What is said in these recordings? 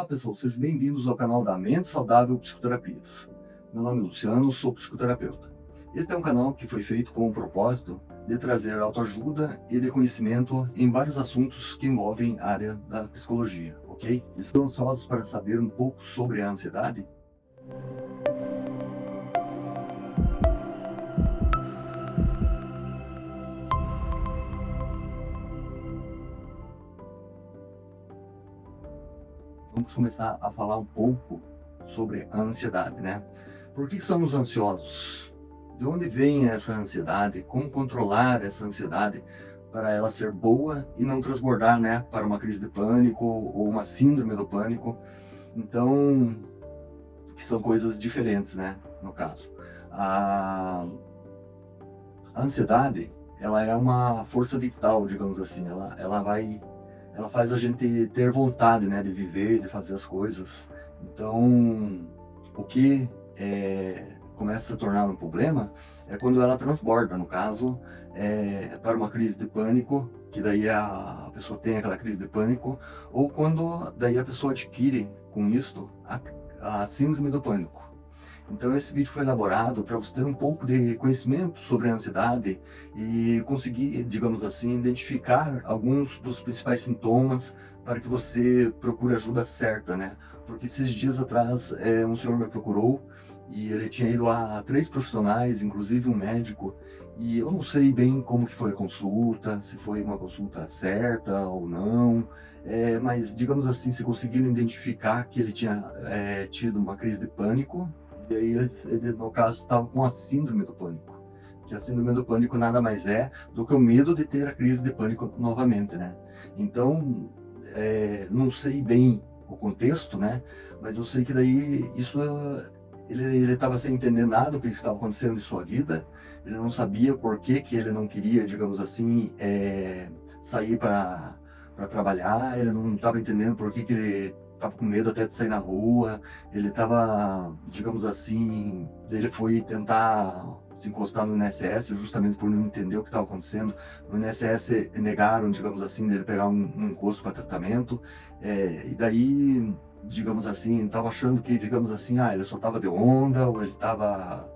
Olá pessoal, sejam bem-vindos ao canal da Mente Saudável Psicoterapias. Meu nome é Luciano, sou psicoterapeuta. Este é um canal que foi feito com o propósito de trazer autoajuda e de conhecimento em vários assuntos que envolvem a área da psicologia, ok? Estão ansiosos para saber um pouco sobre a ansiedade? Vamos começar a falar um pouco sobre a ansiedade, né? Por que somos ansiosos? De onde vem essa ansiedade? Como controlar essa ansiedade para ela ser boa e não transbordar, né, para uma crise de pânico ou uma síndrome do pânico? Então, que são coisas diferentes, né, no caso. A ansiedade, ela é uma força vital, digamos assim. Ela faz a gente ter vontade, né, de viver, de fazer as coisas. Então, o que começa a se tornar um problema é quando ela transborda, no caso, para uma crise de pânico, que daí a pessoa tem aquela crise de pânico, ou quando daí a pessoa adquire com isto a síndrome do pânico. Então esse vídeo foi elaborado para você ter um pouco de conhecimento sobre a ansiedade e conseguir, digamos assim, identificar alguns dos principais sintomas para que você procure a ajuda certa, né? Porque esses dias atrás um senhor me procurou e ele tinha ido a 3 profissionais, inclusive um médico, e eu não sei bem como que foi a consulta, se foi uma consulta certa ou não, mas digamos assim, se conseguiram identificar que ele tinha tido uma crise de pânico. E aí ele, no caso, estava com a síndrome do pânico. Que a síndrome do pânico nada mais é do que o medo de ter a crise de pânico novamente, né? Então, não sei bem o contexto, né? Mas eu sei que daí isso ele estava sem entender nada do que estava acontecendo em sua vida. Ele não sabia por que que ele não queria, digamos assim, sair para trabalhar. Ele não estava entendendo por que que ele estava com medo até de sair na rua. Ele estava, digamos assim, ele foi tentar se encostar no INSS justamente por não entender o que estava acontecendo. No INSS negaram, digamos assim, dele pegar um encosto para tratamento, e daí, digamos assim, estava achando que, digamos assim, ele só estava de onda, ou ele estava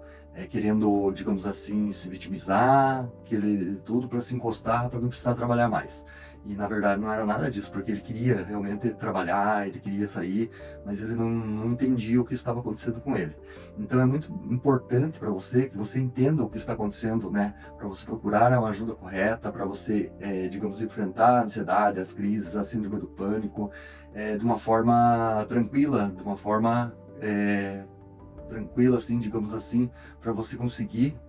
querendo, digamos assim, se vitimizar, que ele tudo para se encostar, para não precisar trabalhar mais. E na verdade não era nada disso, porque ele queria realmente trabalhar, ele queria sair, mas ele não entendia o que estava acontecendo com ele. Então é muito importante para você que você entenda o que está acontecendo, né? Para você procurar uma ajuda correta, para você, digamos, enfrentar a ansiedade, as crises, a síndrome do pânico, de uma forma tranquila, de uma forma tranquila, assim, digamos assim, para você conseguir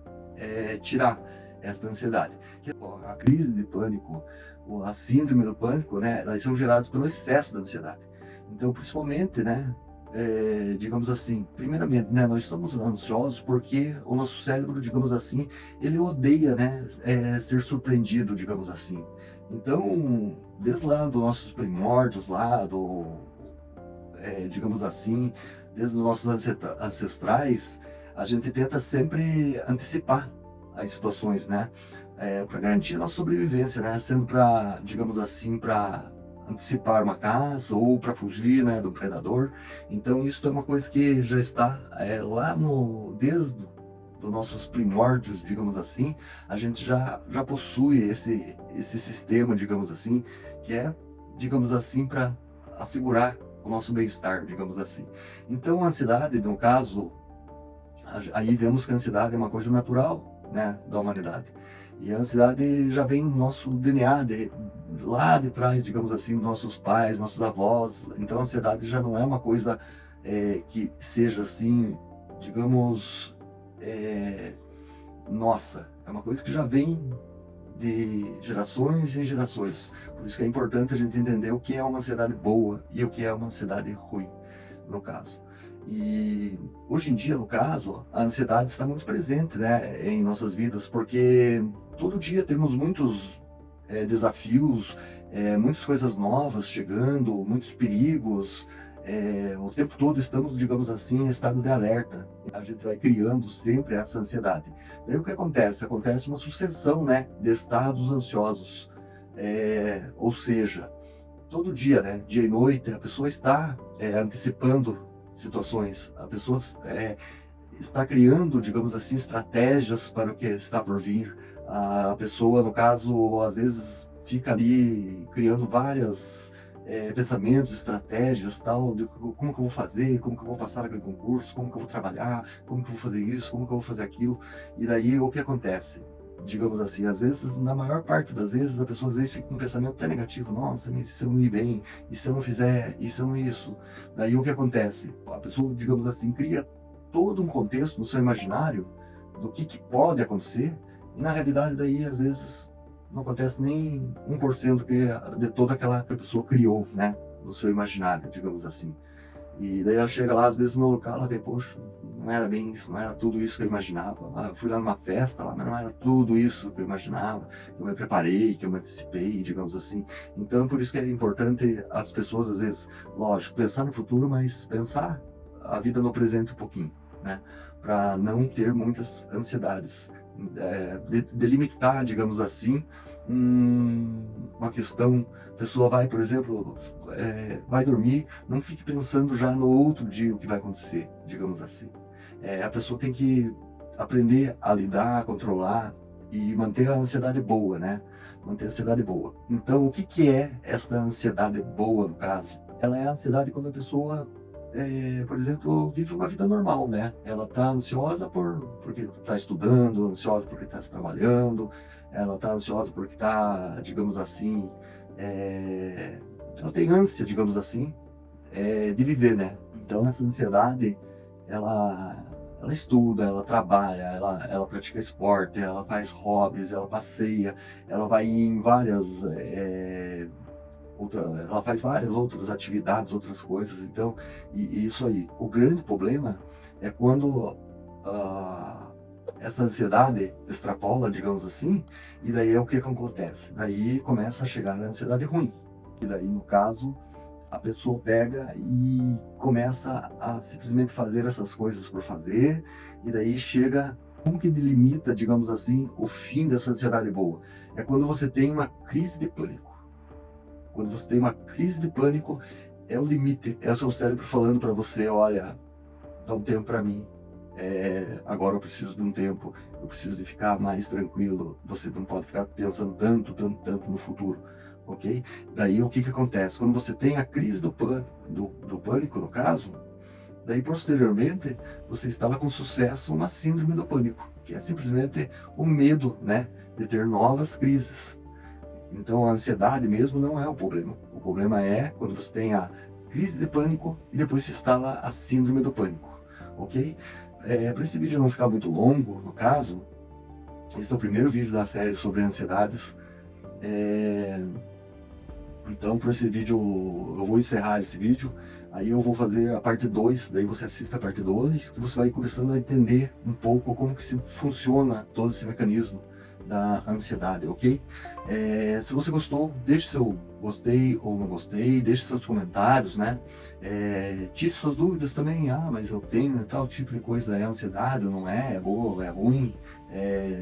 tirar essa ansiedade. A crise de pânico, a síndrome do pânico, né, elas são geradas pelo excesso da ansiedade. Então, principalmente, né, digamos assim, primeiramente, né, nós somos ansiosos porque o nosso cérebro, digamos assim, ele odeia, né, ser surpreendido, digamos assim. Então, desde lá dos nossos primórdios, lá digamos assim, desde os nossos ancestrais, a gente tenta sempre antecipar as situações, né? Para garantir a nossa sobrevivência, né? Sendo para, digamos assim, para antecipar uma caça ou para fugir, né, do predador. Então isso é uma coisa que já está lá desde dos nossos primórdios, digamos assim. A gente já possui esse sistema, digamos assim, que é, digamos assim, para assegurar o nosso bem-estar, digamos assim. Então a ansiedade, no caso, aí vemos que a ansiedade é uma coisa natural, né, da humanidade. E a ansiedade já vem no nosso DNA, lá de trás, digamos assim, dos nossos pais, nossos avós. Então a ansiedade já não é uma coisa que seja assim, digamos, nossa. É uma coisa que já vem de gerações em gerações. Por isso que é importante a gente entender o que é uma ansiedade boa e o que é uma ansiedade ruim, no caso. E hoje em dia, no caso, a ansiedade está muito presente, né, em nossas vidas, porque todo dia temos muitos desafios, muitas coisas novas chegando, muitos perigos. O tempo todo estamos, digamos assim, em estado de alerta. A gente vai criando sempre essa ansiedade. Daí o que acontece? Acontece uma sucessão, né, de estados ansiosos. Ou seja, todo dia, né? Dia e noite, a pessoa está antecipando situações, a pessoa está criando, digamos assim, estratégias para o que está por vir. A pessoa, no caso, às vezes fica ali criando vários pensamentos, estratégias, tal, de como que eu vou fazer, como que eu vou passar aquele concurso, como que eu vou trabalhar, como que eu vou fazer isso, como que eu vou fazer aquilo. E daí o que acontece? Digamos assim, às vezes, na maior parte das vezes, a pessoa às vezes fica com um pensamento até negativo. Nossa, mas e se eu não ir bem? E se eu não fizer? E se eu não isso? Daí o que acontece? A pessoa, digamos assim, cria todo um contexto no seu imaginário do que pode acontecer, e na realidade daí às vezes não acontece nem 1% de toda aquela que a pessoa criou, né, no seu imaginário, digamos assim. E daí ela chega lá, às vezes no local, ela vê, poxa, não era bem isso, não era tudo isso que eu imaginava. Ah, eu fui lá numa festa lá, mas não era tudo isso que eu imaginava, que eu me preparei, que eu me antecipei, digamos assim. Então, por isso que é importante as pessoas, às vezes, lógico, pensar no futuro, mas pensar a vida no presente um pouquinho, né? Para não ter muitas ansiedades. Delimitar, digamos assim, uma questão. A pessoa vai, por exemplo, vai dormir, não fique pensando já no outro dia o que vai acontecer, digamos assim. A pessoa tem que aprender a lidar, a controlar e manter a ansiedade boa, né? Manter a ansiedade boa. Então, o que que é essa ansiedade boa, no caso? Ela é a ansiedade quando a pessoa, por exemplo, vive uma vida normal, né? Ela está ansiosa porque está estudando, ansiosa porque está trabalhando, ela está ansiosa porque está, digamos assim, ela tem ânsia, digamos assim, de viver, né? Então essa ansiedade, ela estuda, ela trabalha, ela pratica esporte, ela faz hobbies, ela passeia, ela vai em várias ela faz várias outras atividades, outras coisas. Então, e isso aí. O grande problema é quando essa ansiedade extrapola, digamos assim, e daí é o que acontece. Daí começa a chegar na ansiedade ruim. E daí, no caso, a pessoa pega e começa a simplesmente fazer essas coisas por fazer, e daí chega. Como que delimita, digamos assim, o fim dessa ansiedade boa? É quando você tem uma crise de pânico. Quando você tem uma crise de pânico, é o limite, é o seu cérebro falando para você, olha, dá um tempo para mim, agora eu preciso de um tempo, eu preciso de ficar mais tranquilo, você não pode ficar pensando tanto no futuro, ok? Daí o que que acontece? Quando você tem a crise do pânico, no caso, daí posteriormente você instala com sucesso uma síndrome do pânico, que é simplesmente o medo, né, de ter novas crises. Então a ansiedade mesmo não é o problema. O problema é quando você tem a crise de pânico e depois se instala a síndrome do pânico, ok? Para esse vídeo não ficar muito longo, no caso, esse é o primeiro vídeo da série sobre ansiedades. Então, para esse vídeo, eu vou encerrar esse vídeo, aí eu vou fazer a parte 2, daí você assista a parte 2, que você vai começando a entender um pouco como que funciona todo esse mecanismo da ansiedade, ok? Se você gostou, deixe seu gostei ou não gostei, deixe seus comentários, né? Tire suas dúvidas também, mas eu tenho tal tipo de coisa, é ansiedade, não é, é boa, é ruim?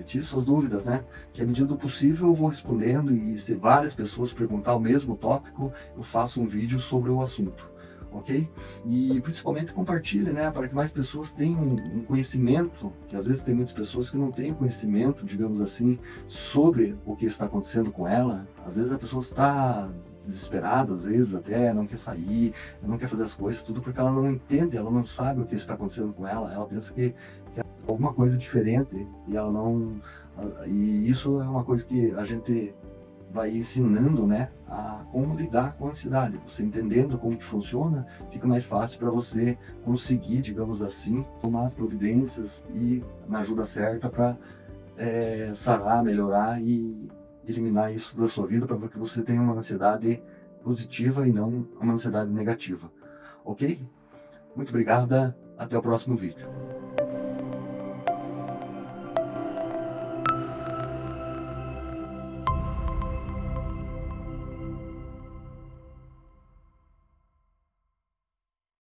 Tire suas dúvidas, né? Que à medida do possível eu vou respondendo, e se várias pessoas perguntar o mesmo tópico, eu faço um vídeo sobre o assunto, ok? E principalmente compartilhe, né? Para que mais pessoas tenham um conhecimento, que às vezes tem muitas pessoas que não têm conhecimento, digamos assim, sobre o que está acontecendo com ela. Às vezes a pessoa está desesperada, às vezes até não quer sair, não quer fazer as coisas, tudo porque ela não entende, ela não sabe o que está acontecendo com ela pensa que é alguma coisa diferente, e ela não. E isso é uma coisa que a gente vai ensinando, né, a como lidar com a ansiedade. Você entendendo como que funciona, fica mais fácil para você conseguir, digamos assim, tomar as providências e na ajuda certa para sarar, melhorar e eliminar isso da sua vida, para que você tenha uma ansiedade positiva e não uma ansiedade negativa, ok? Muito obrigada, até o próximo vídeo.